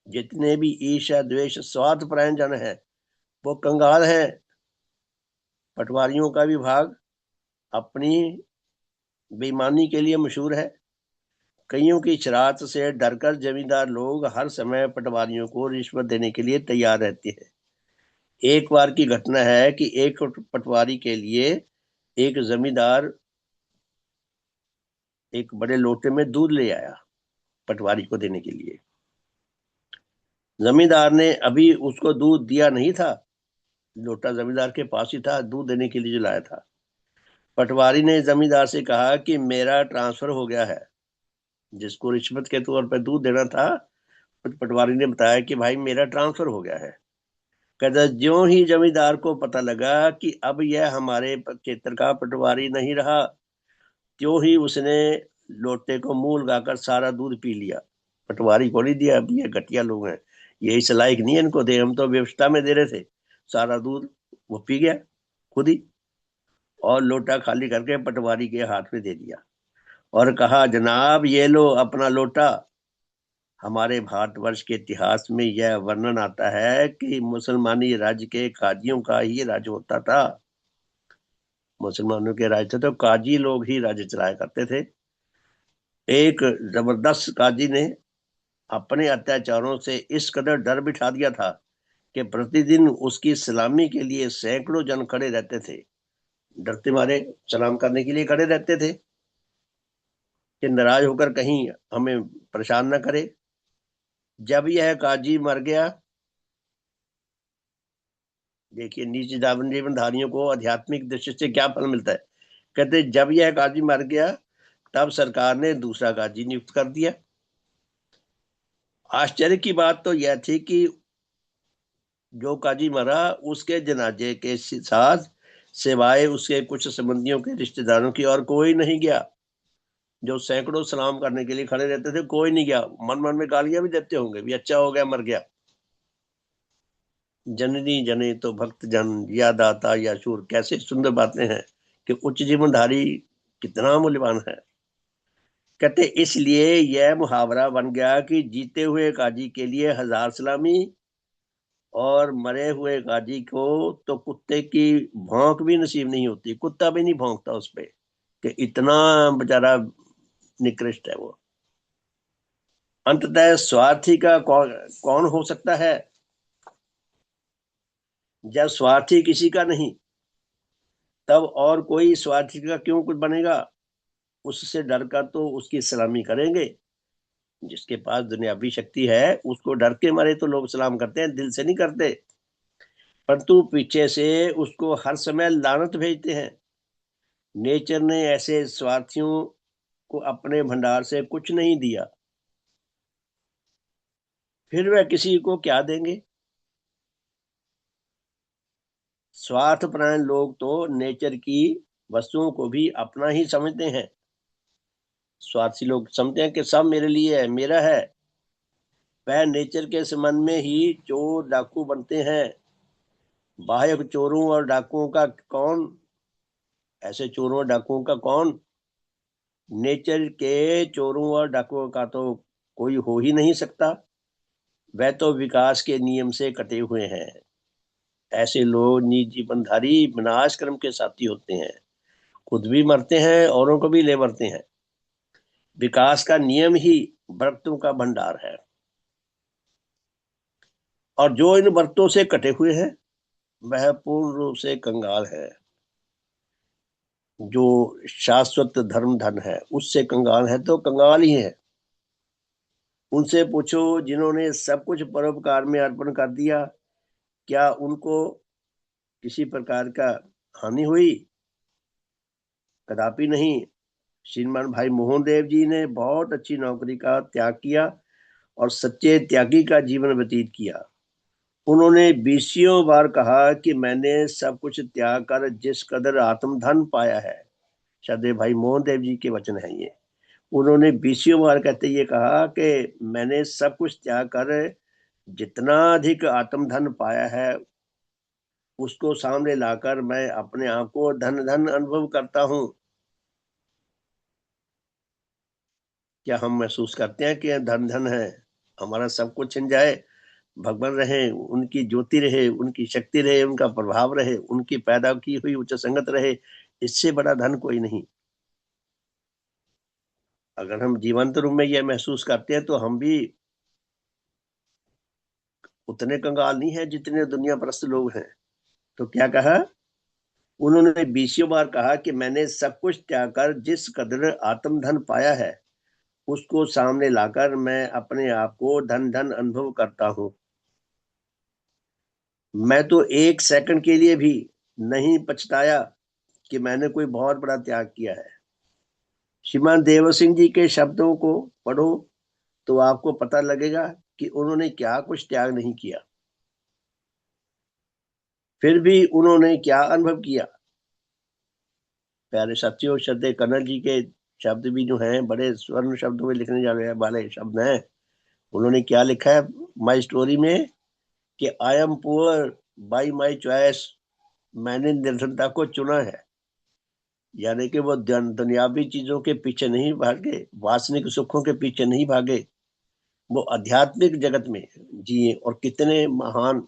S1: जितने भी ईर्ष्या द्वेष स्वार्थपरायण जन है, वो कंगाल है। पटवारियों का विभाग अपनी बेईमानी के लिए मशहूर है। कईयों की शरारत से डरकर जमींदार लोग हर समय पटवारियों को रिश्वत देने के लिए तैयार रहते हैं। एक बार की घटना है कि एक पटवारी के लिए एक जमींदार एक बड़े लोटे में दूध ले आया पटवारी को देने के लिए। जमींदार ने अभी उसको दूध दिया नहीं था, लोटा जमींदार के पास ही था दूध देने के लिए जो लाया था। पटवारी ने जमींदार से कहा कि मेरा ट्रांसफर हो गया है। जिसको रिश्वत के तौर पर दूध देना था, पटवारी ने बताया कि भाई मेरा ट्रांसफर हो गया है। कहता ज्यों ही जमींदार को पता लगा कि अब यह हमारे क्षेत्र का पटवारी नहीं रहा, त्यों ही उसने लोटे को मुंह लगाकर सारा दूध पी लिया। पटवारी को नहीं दिया, अब ये घटिया लोग हैं, ये इस लायक नहीं है इनको दे, हम तो व्यवस्था में दे रहे थे। सारा दूध वो पी गया खुद ही और लोटा खाली करके पटवारी के हाथ में दे दिया और कहा जनाब ये लो अपना लोटा। हमारे भारतवर्ष के इतिहास में यह वर्णन आता है कि मुसलमानी राज्य के काजियों का ही राज्य होता था। मुसलमानों के राज्य थे तो काजी लोग ही राज्य चलाया करते थे। एक जबरदस्त काजी ने अपने अत्याचारों से इस कदर डर बिठा दिया था कि प्रतिदिन उसकी सलामी के लिए सैकड़ों जन खड़े रहते थे। डरते मारे सलाम करने के लिए खड़े रहते थे कि नाराज होकर कहीं हमें परेशान न करे। जब यह काजी मर गया, देखिए नीच जीवनधारियों को आध्यात्मिक दृष्टि से क्या फल मिलता है। कहते जब यह काजी मर गया तब सरकार ने दूसरा काजी नियुक्त कर दिया। आश्चर्य की बात तो यह थी कि जो काजी मरा उसके जनाजे के साथ सिवाय उसके कुछ संबंधियों के रिश्तेदारों की और कोई नहीं गया। जो सैकड़ों सलाम करने के लिए खड़े रहते थे कोई नहीं गया। मन मन में गालियां भी देते होंगे भी अच्छा हो गया मर गया। जननी जने तो भक्त जन या दाता या शूर, कैसे सुंदर बातें हैं कि उच्च जीवनधारी कितना मूल्यवान है। कहते इसलिए यह मुहावरा बन गया कि जीते हुए काजी के लिए हजार सलामी और मरे हुए काजी को तो कुत्ते की भौंक भी नसीब नहीं होती, कुत्ता भी नहीं भौंकता उस पे कि इतना बेचारा निकृष्ट है वो। अंततः स्वार्थी का कौन हो सकता है? जब स्वार्थी किसी का नहीं, तब और कोई स्वार्थी का क्यों कुछ बनेगा? उससे डर कर तो उसकी सलामी करेंगे। जिसके पास दुनियावी शक्ति है उसको डर के मारे तो लोग सलाम करते हैं, दिल से नहीं करते। परंतु पीछे से उसको हर समय लानत भेजते हैं। नेचर ने ऐसे स्वार्थियों को अपने भंडार से कुछ नहीं दिया, फिर वह किसी को क्या देंगे? स्वार्थपरायण लोग तो नेचर की वस्तुओं को भी अपना ही समझते हैं। स्वार्थी लोग समझते हैं कि सब मेरे लिए है, मेरा है। वह नेचर के संबंध में ही चोर डाकू बनते हैं। बाह्य चोरों और डाकुओं का कौन? ऐसे चोरों और डाकुओं का कौन? नेचर के चोरों और डाकुओं का तो कोई हो ही नहीं सकता। वह तो विकास के नियम से कटे हुए हैं। ऐसे लोग निज जीवनधारी विनाश क्रम के साथी होते हैं, खुद भी मरते हैं, औरों को भी ले मरते हैं। विकास का नियम ही वृत्तों का भंडार है। और जो इन वृत्तों से कटे हुए हैं वह पूर्ण रूप से कंगाल है। जो शाश्वत धर्म धन है उससे कंगाल है तो कंगाल ही है। उनसे पूछो जिन्होंने सब कुछ परोपकार में अर्पण कर दिया, क्या उनको किसी प्रकार का हानि हुई? कदापि नहीं। श्रीमान भाई मोहन देव जी ने बहुत अच्छी नौकरी का त्याग किया और सच्चे त्यागी का जीवन व्यतीत किया। उन्होंने बीसियों बार कहा कि मैंने सब कुछ त्याग कर जिस कदर आत्मधन पाया है। श्रद्धेय भाई मोहन देव जी के वचन है ये। उन्होंने बीसियों बार कहते ये कहा कि मैंने सब कुछ त्याग कर जितना अधिक आत्मधन पाया है उसको सामने लाकर मैं अपने आप को धन धन अनुभव करता हूँ। क्या हम महसूस करते हैं कि धन धन है, हमारा सब कुछ छिन जाए, भगवान रहे, उनकी ज्योति रहे, उनकी शक्ति रहे, उनका प्रभाव रहे, उनकी पैदा की हुई उच्च संगत रहे, इससे बड़ा धन कोई नहीं। अगर हम जीवंत रूप में यह महसूस करते हैं तो हम भी उतने कंगाल नहीं है जितने दुनिया परस्त लोग हैं। तो क्या कहा? उन्होंने बीसियों बार कहा कि मैंने सब कुछ त्याग कर जिस कदर आत्मधन पाया है उसको सामने लाकर मैं अपने आप को धन धन अनुभव करता हूँ। मैं तो एक सेकंड के लिए भी नहीं पछताया कि मैंने कोई बहुत बड़ा त्याग किया है। श्रीमान देव सिंह जी के शब्दों को पढ़ो तो आपको पता लगेगा कि उन्होंने क्या कुछ त्याग नहीं किया, फिर भी उन्होंने क्या अनुभव किया। प्यारे साथियों, श्रद्धेय कन्नड़ जी के शब्द भी जो हैं बड़े स्वर्ण शब्दों में लिखने जाने वाले शब्द हैं। उन्होंने क्या लिखा है माई स्टोरी में कि I am poor by my choice, मैंने निर्धनता को चुना है। यानी कि वो दुनियावी चीजों के पीछे नहीं भागे, वासनिक सुखों के पीछे नहीं भागे, वो आध्यात्मिक जगत में जिए। और कितने महान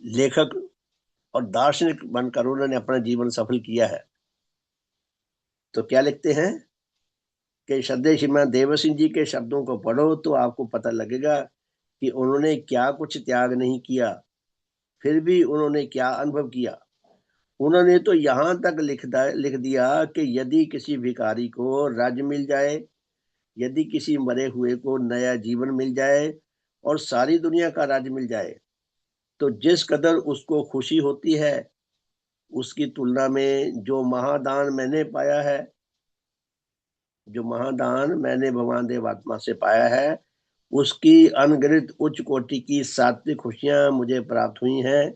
S1: लेखक और दार्शनिक बनकर उन्होंने अपना जीवन सफल किया है। तो क्या लिखते हैं कि श्रद्धेय श्रीमान देव सिंह जी के शब्दों को पढ़ो तो आपको पता लगेगा कि उन्होंने क्या कुछ त्याग नहीं किया, फिर भी उन्होंने क्या अनुभव किया। उन्होंने तो यहाँ तक लिख दिया कि यदि किसी भिखारी को राज्य मिल जाए, यदि किसी मरे हुए को नया जीवन मिल जाए और सारी दुनिया का राज्य मिल जाए तो जिस कदर उसको खुशी होती है उसकी तुलना में जो महादान मैंने पाया है, जो महादान मैंने भगवान देव आत्मा से पाया है, उसकी अनगिनत उच्च कोटि की सात्विक खुशियां मुझे प्राप्त हुई हैं।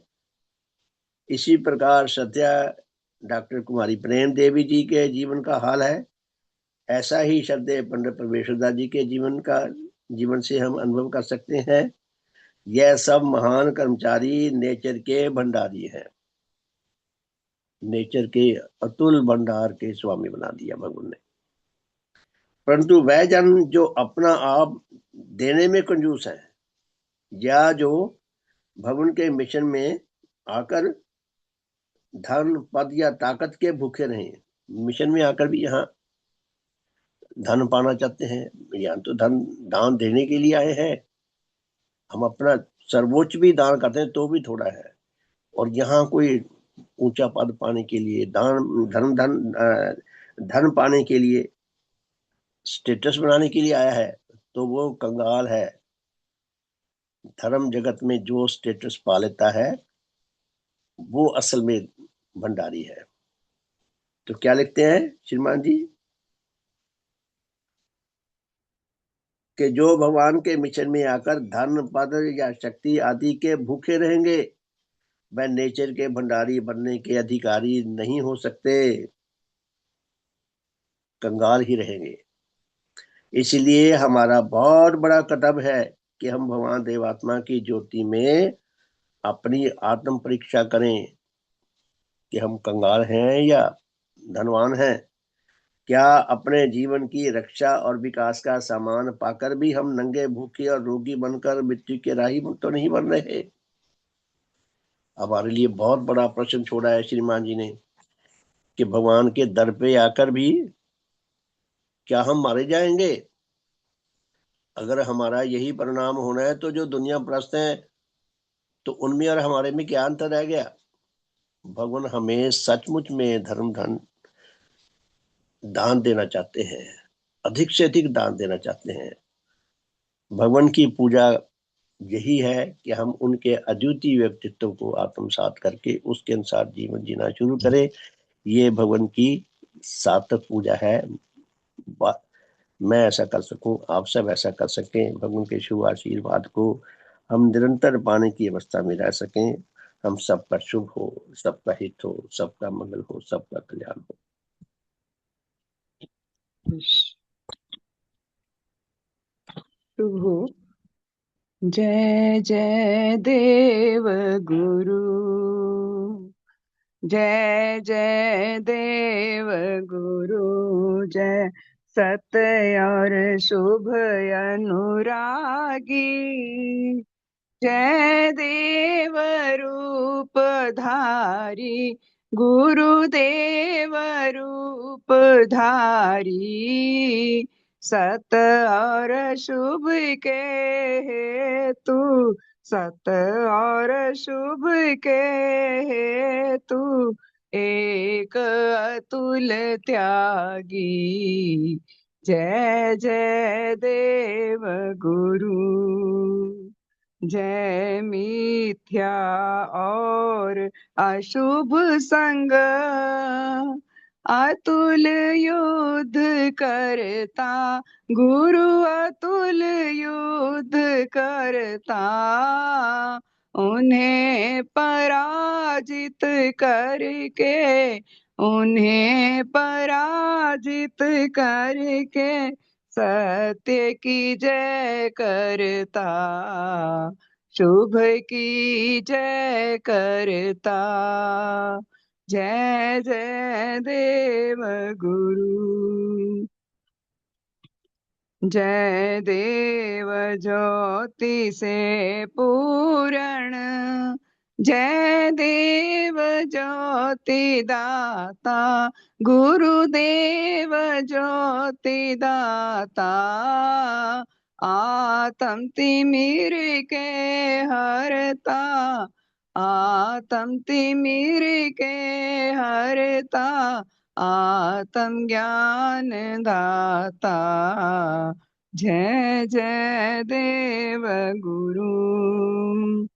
S1: इसी प्रकार सत्या डॉक्टर कुमारी प्रेम देवी जी के जीवन का हाल है। ऐसा ही श्रद्धेय पंडित परमेश्वर दास जी के जीवन से हम अनुभव कर सकते हैं। यह सब महान कर्मचारी नेचर के भंडारी हैं। नेचर के अतुल भंडार के स्वामी बना दिया भगवान ने। परंतु वह जन जो अपना आप देने में कंजूस है, या जो भगवान के मिशन में आकर धन पद या ताकत के भूखे रहे, मिशन में आकर भी यहाँ धन पाना चाहते हैं, यहाँ तो धन दान देने के लिए आए हैं। हम अपना सर्वोच्च भी दान करते हैं तो भी थोड़ा है, और यहाँ कोई ऊंचा पद पाने के लिए दान धन पाने के लिए, स्टेटस बनाने के लिए आया है, तो वो कंगाल है। धर्म जगत में जो स्टेटस पा लेता है वो असल में भंडारी है। तो क्या लिखते हैं श्रीमान जी कि जो भगवान के मिशन में आकर धन पद या शक्ति आदि के भूखे रहेंगे वह नेचर के भंडारी बनने के अधिकारी नहीं हो सकते, कंगाल ही रहेंगे। इसलिए हमारा बहुत बड़ा कर्तव्य है कि हम भगवान देवात्मा की ज्योति में अपनी आत्म परीक्षा करें कि हम कंगाल हैं या धनवान हैं। क्या अपने जीवन की रक्षा और विकास का सामान पाकर भी हम नंगे भूखे और रोगी बनकर मृत्यु के राही तो नहीं बन रहे? हमारे लिए बहुत बड़ा प्रश्न छोड़ा है श्रीमान जी ने कि भगवान के दर पे आकर भी क्या हम मारे जाएंगे? अगर हमारा यही परिणाम होना है तो जो दुनिया प्रस्त है तो उनमें और हमारे में क्या अंतर रह गया? भगवान हमें सचमुच में धर्म धन दान देना चाहते हैं, अधिक से अधिक दान देना चाहते हैं। भगवान की पूजा यही है कि हम उनके अद्वितीय व्यक्तित्व को आत्मसात करके उसके अनुसार जीवन जीना शुरू करें। ये भगवान की सार्थक पूजा है। मैं ऐसा कर सकूं, आप सब ऐसा कर सकें, भगवान के शुभ आशीर्वाद को हम निरंतर पाने की अवस्था में रह सकें। हम सबका शुभ हो, सबका हित हो, सबका मंगल हो, सबका कल्याण हो।
S2: शुभ हो। जय जय देव गुरु, जय जय देव गुरु, जय सत्य और शुभ अनुरागी, जय देव रूप धारी, गुरुदेव रूप धारी, सत और शुभ के हेतु, सत और शुभ के हेतु, एक अतुल त्यागी, जय जय देव गुरु, जय मिथ्या और अशुभ संग, अतुल युद्ध करता, गुरु अतुल युद्ध करता, उन्हें पराजित करके, उन्हें पराजित करके सत्य की जय करता, शुभ की जय करता, जय जय देव गुरु, जय देव ज्योति से पूरण, जय देव ज्योति दाता, गुरुदेव ज्योति दाता, आत्म तिमिर के हरता, आत्म तिमिर के हरता, आत्म ज्ञान दाता, जय जय देव गुरु,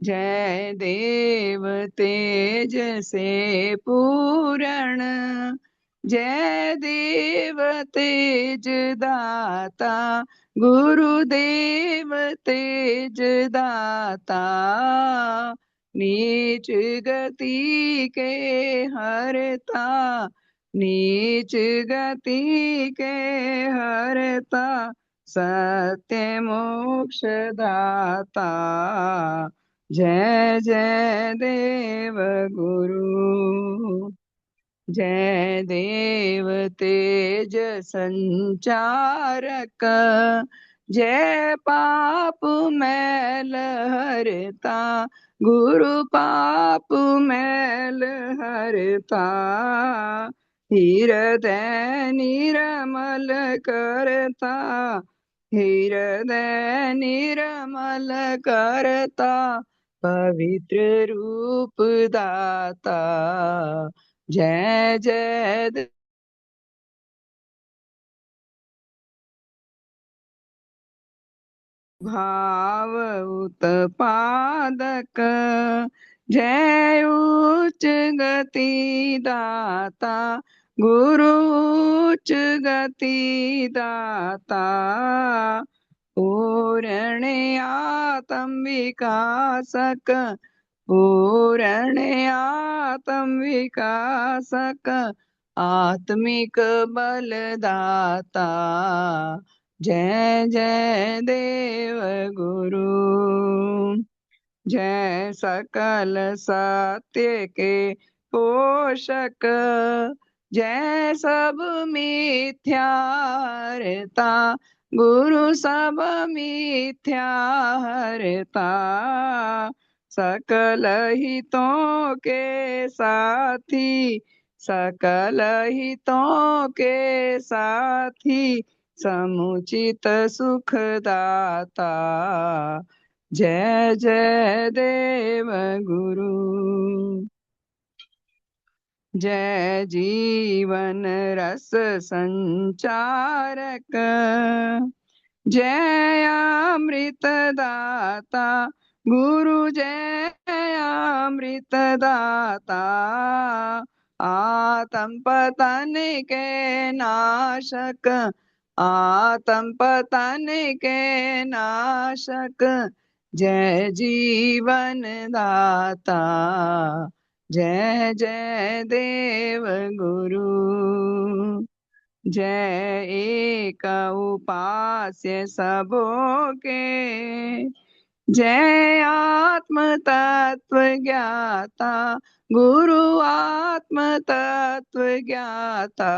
S2: जय देव तेज से पूरण, जय देव तेज दाता, गुरुदेव तेज दाता, नीच गति के हरता, नीच गति के हरता, सत्य मोक्ष दाता, जय जय देव गुरु, जय देव तेज संचारक, जय पाप मैल हरता, गुरु पाप मैल हरता, हृदय निर्मल करता, हृदय निर्मल करता, पवित्र रूप दाता। जय जय भाव उत्पादक, जय उच्च गति दाता, गुरु उच्च गति दाता। पूर्ण आत्म विकासक, पूर्ण आत्म विकासक, आत्मिक बलदाता। जय जय देव गुरु, जय सकल सत्य के पोषक, जय सब मिथ्यारता, गुरु सब मिथ्यारता। सकल हितों के साथी, सकल हितों के साथी, समुचित सुखदाता। जय जय देव गुरु, जय जीवन रस संचारक, जय अमृत दाता, गुरु जय अमृत दाता। आत्म पतन के नाशक, आत्म पतन के नाशक, जय जीवन दाता। जय जय देव गुरु, जय एक उपास्य सबों के, जय आत्म तत्व ज्ञाता, गुरु आत्म तत्व ज्ञाता।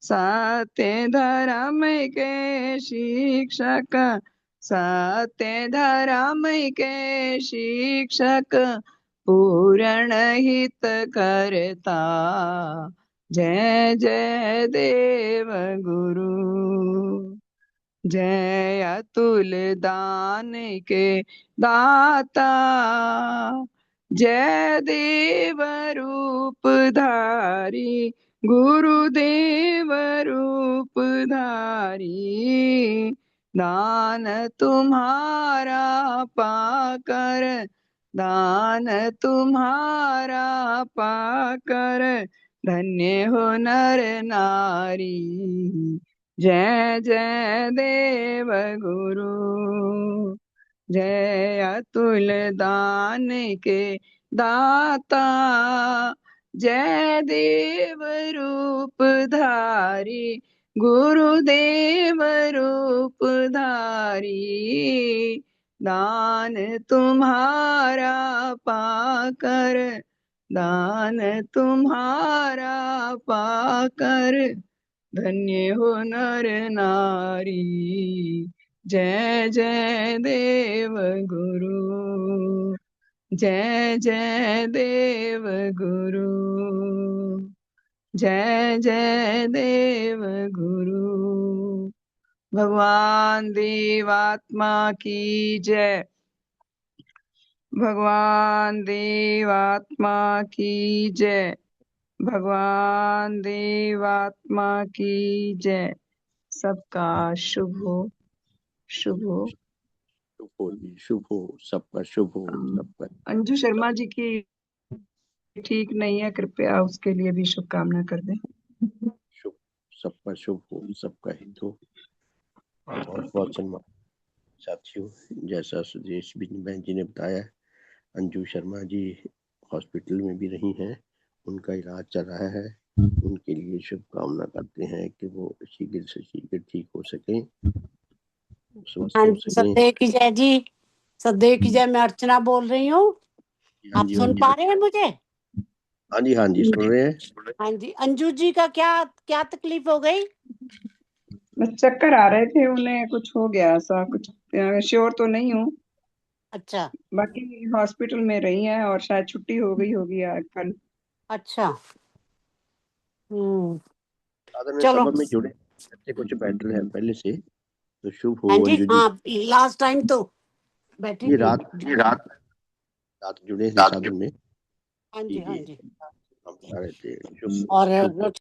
S2: सत्य धर्म के शिक्षक, सत्य धर्म के शिक्षक, पूर्ण हित करता। जय जय देव गुरु, जय अतुल दान के दाता, जय देव रूप धारी, गुरुदेव रूप धारी। दान तुम्हारा पाकर, दान तुम्हारा पाकर, धन्य हो नर नारी। जय जय देव गुरु, जय अतुल दान के दाता, जय देव रूप धारी, गुरुदेव रूप धारी। दान तुम्हारा पाकर, दान तुम्हारा पाकर, धन्य हो नर नारी। जय जय देव गुरु, जय जय देव गुरु, जय जय देव गुरु। भगवान देवात्मा की जय, भगवान देवात्मा की जय, भगवान देवात्मा की जय। सबका शुभ हो, शुभ हो।
S1: शुभ हो जी, शुभ हो, सबका शुभ हो, सबका
S2: अंजू शर्मा जी की ठीक नहीं है, कृपया उसके लिए भी शुभकामना कर दें।
S1: शुभ, सबका शुभ हो, सबका हित हो। बहुत बहुत सम्मान साथियों, जैसा सुदेश बहन जी ने बताया, अंजू शर्मा जी हॉस्पिटल में भी रही हैं, उनका इलाज चल रहा है। उनके लिए शुभकामना करते हैं कि वो शीघ्र से शीघ्र ठीक हो सकें, स्वस्थ
S3: हाँ
S1: हो
S3: जी,
S1: सकें।
S3: सदैव की जय जी, सदैव की जय। मैं अर्चना बोल रही हूँ।
S1: हाँ
S3: आप
S1: जी,
S3: सुन पा रहे हैं मुझे?
S1: हाँ जी, हाँ जी, सुन रहे हैं।
S3: हाँ जी। अंजू जी का क्या क्या तकलीफ हो गई?
S2: बस चक्कर आ रहे थे उन्हें, कुछ हो गया ऐसा, कुछ श्योर तो नहीं हूँ।
S3: अच्छा
S2: बाकी हॉस्पिटल में रही हैं और शायद छुट्टी हो गई होगी आज कल।
S3: अच्छा।
S1: साधन में
S3: चलो।
S1: सब में जुड़े, बच्चे कुछ बेटर है पहले से, तो शुभ हो
S3: हाँ जी,
S1: अंजू जी।
S3: हाँ, लास्ट टाइम तो बैठी
S1: ये
S3: थी।
S1: रात रात जुड़े थे साधन में।
S3: हाँ जी, हाँ जी।
S1: हम बता रहे थे शुभ
S3: और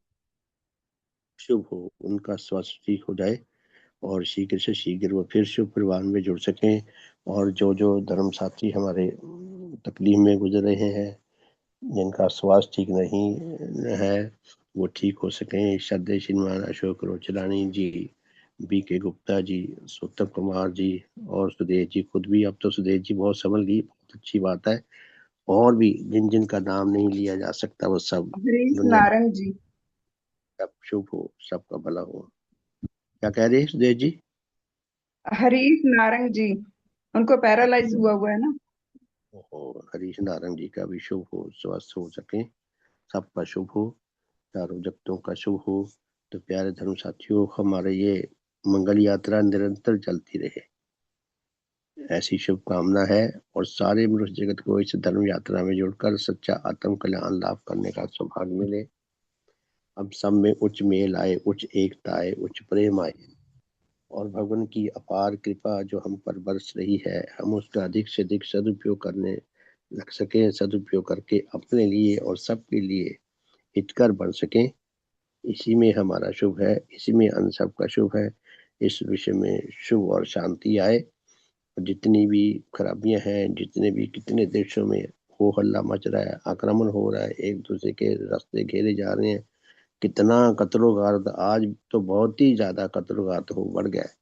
S1: शुभ हो, उनका स्वास्थ्य ठीक हो जाए और शीघ्र से शीघ्र वो फिर शिव परिवार में जुड़ सकें, और जो जो धर्म साथी हमारे तकलीफ में गुजर रहे हैं, जिनका स्वास्थ्य ठीक नहीं है, वो ठीक हो सकें। श्रद्धेय श्रीमान अशोक रोचलानी जी, बी के गुप्ता जी, उत्तम कुमार जी और सुदेश जी खुद भी। अब तो सुदेश जी बहुत संभल गई, बहुत अच्छी बात है। और भी जिन जिन का नाम नहीं लिया जा सकता वो सब
S2: हरीश
S1: दुनिया में
S2: नारंग जी।
S1: सब शुभ हो, सबका भला हो। क्या कह रहे हैं सुदेश जी?
S2: हरीश नारंग जी, उनको पैरालाइज हुआ है ना।
S1: और हरीश नारायण जी का भी शुभ हो, स्वस्थ हो सके, सबका शुभ हो, चारों जगतों का शुभ हो। तो प्यारे धर्म साथियों, हमारे ये मंगल यात्रा निरंतर चलती रहे, ऐसी शुभकामना है। और सारे मनुष्य जगत को इस धर्म यात्रा में जुड़कर सच्चा आत्म कल्याण लाभ करने का सौभाग्य मिले। अब सब में उच्च मेल आए, उच्च एकता आए, उच्च प्रेम आए, और भगवान की अपार कृपा जो हम पर बरस रही है, हम उसका अधिक से अधिक सदुपयोग करने लग सके, सदुपयोग करके अपने लिए और सबके लिए हितकर बन सके। इसी में हमारा शुभ है, इसी में अन सबका शुभ है। इस विषय में शुभ और शांति आए। और जितनी भी खराबियां हैं, जितने भी कितने देशों में हो हल्ला मच रहा है, आक्रमण हो रहा है, एक दूसरे के रास्ते घेरे जा रहे हैं, कितना कत्लोगार्द, आज तो बहुत ही ज्यादा कत्लोगार्द हो बढ़ गया है,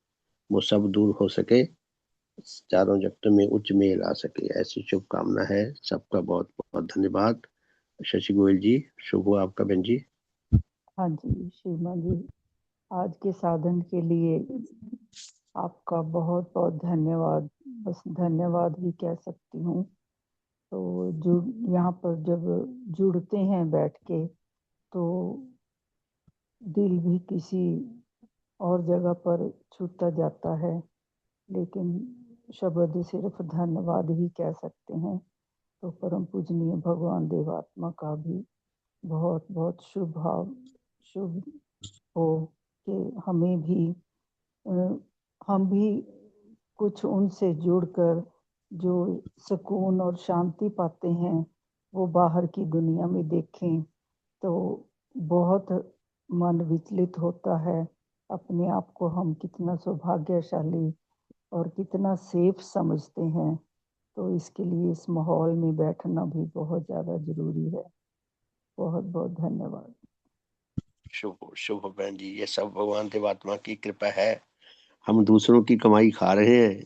S1: वो सब दूर हो सके, चारों जगतों में उच्च मेल आ सके, ऐसी शुभकामना है। सबका बहुत बहुत धन्यवाद। शशि गोयल जी, शुभ हो आपका बहन जी।
S4: हाँ जी श्रीमान जी, आज के साधन के लिए आपका बहुत बहुत धन्यवाद। बस धन्यवाद ही कह सकती हूँ। तो यहाँ पर जब जुड़ते हैं बैठ के, तो दिल भी किसी और जगह पर छूता जाता है, लेकिन शब्द सिर्फ धन्यवाद ही कह सकते हैं। तो परम पूजनीय भगवान देवात्मा का भी बहुत बहुत शुभ हो कि हमें भी हम भी कुछ उनसे जुड़कर जो सुकून और शांति पाते हैं वो बाहर की दुनिया में देखें, तो बहुत मन विचलित होता है। अपने आप को हम कितना सौभाग्यशाली और कितना सेफ समझते हैं। तो इसके लिए इस माहौल में बैठना भी बहुत ज़्यादा जरूरी है। बहुत बहुत धन्यवाद।
S1: शुभ शुभ बहन जी, ये सब भगवान देवात्मा की कृपा है। हम दूसरों की कमाई खा रहे हैं,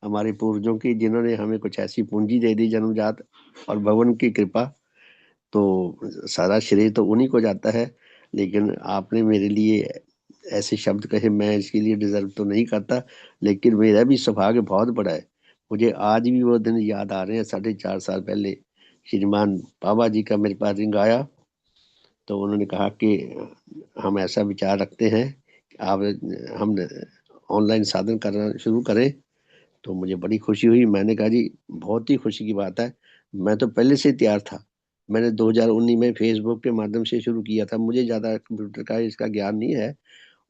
S1: हमारे पूर्वजों की, जिन्होंने हमें कुछ ऐसी पूंजी दे दी जन्मजात, और भगवान की कृपा, तो सारा श्रेय तो उन्हीं को जाता है। लेकिन आपने मेरे लिए ऐसे शब्द कहे, मैं इसके लिए डिजर्व तो नहीं करता, लेकिन मेरा भी सौभाग्य बहुत बड़ा है। मुझे आज भी वो दिन याद आ रहे हैं, 4.5 साल पहले श्रीमान बाबा जी का मेरे पास रिंग आया, तो उन्होंने कहा कि हम ऐसा विचार रखते हैं कि आप हम ऑनलाइन साधन करना शुरू करें। तो मुझे बड़ी खुशी हुई। मैंने कहा जी बहुत ही खुशी की बात है, मैं तो पहले से तैयार था। मैंने 2019 में फेसबुक के माध्यम से शुरू किया था, मुझे ज़्यादा कंप्यूटर का इसका ज्ञान नहीं है,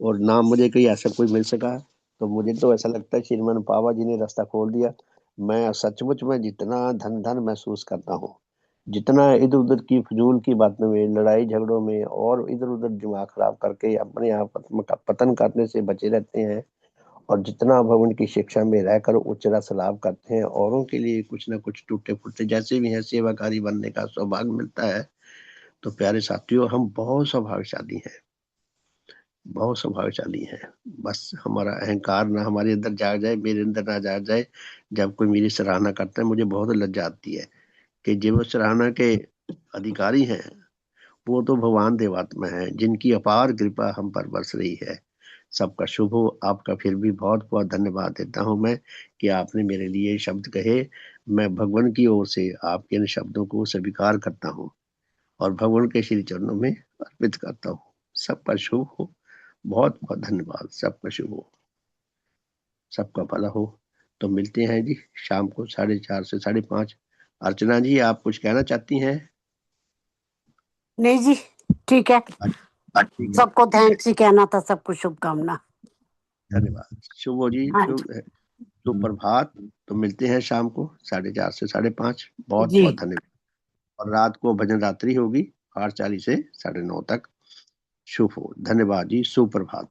S1: और ना मुझे कोई ऐसा कोई मिल सका। तो मुझे तो ऐसा लगता है श्रीमान बाबा जी ने रास्ता खोल दिया। मैं सचमुच में जितना धन धन महसूस करता हूँ, जितना इधर उधर की फजूल की बातों में, लड़ाई झगड़ों में और इधर उधर दिमाग खराब करके अपने आप का पतन करने से बचे रहते हैं, और जितना भगवान की शिक्षा में रहकर उच्च रस लाभ करते हैं, औरों के लिए कुछ ना कुछ टूटे फूटे जैसे भी है सेवाकारी बनने का सौभाग्य मिलता है। तो प्यारे साथियों, हम बहुत सौभाग्यशाली हैं, बहुत सौभाग्यशाली हैं। बस हमारा अहंकार ना हमारे अंदर जाग जाए, मेरे अंदर ना जाग जाए। जब कोई मेरी सराहना करता है, मुझे बहुत लज्जा आती है कि जो सराहना के अधिकारी हैं वो तो भगवान देवात्मा है, जिनकी अपार कृपा हम पर बरस रही है। सबका शुभ हो। आपका फिर भी बहुत बहुत धन्यवाद देता हूं मैं, कि आपने मेरे लिए शब्द कहे। मैं भगवान की ओर से आपके इन शब्दों को स्वीकार करता हूँ और भगवान के श्री चरणों में अर्पित करता हूँ। सबका शुभ हो। बहुत बहुत धन्यवाद। सबका शुभ हो, सबका भला हो। तो मिलते हैं जी शाम को 4:30 से 5:30। अर्चना जी, आप कुछ कहना चाहती हैं?
S3: नहीं जी। ठीक है,
S1: ठीक है,
S3: सबको थैंक्स ही कहना था, सबको शुभकामना।
S1: धन्यवाद। शुभ हो जी,
S3: हाँ
S1: शुभ सुप्रभात। तो मिलते हैं शाम को 4:30 से 5:30। बहुत
S3: जी।
S1: बहुत धन्यवाद। और रात को भजन रात्रि होगी 8:40 से 9:30 तक। शुभ हो, धन्यवाद जी, सुप्रभात।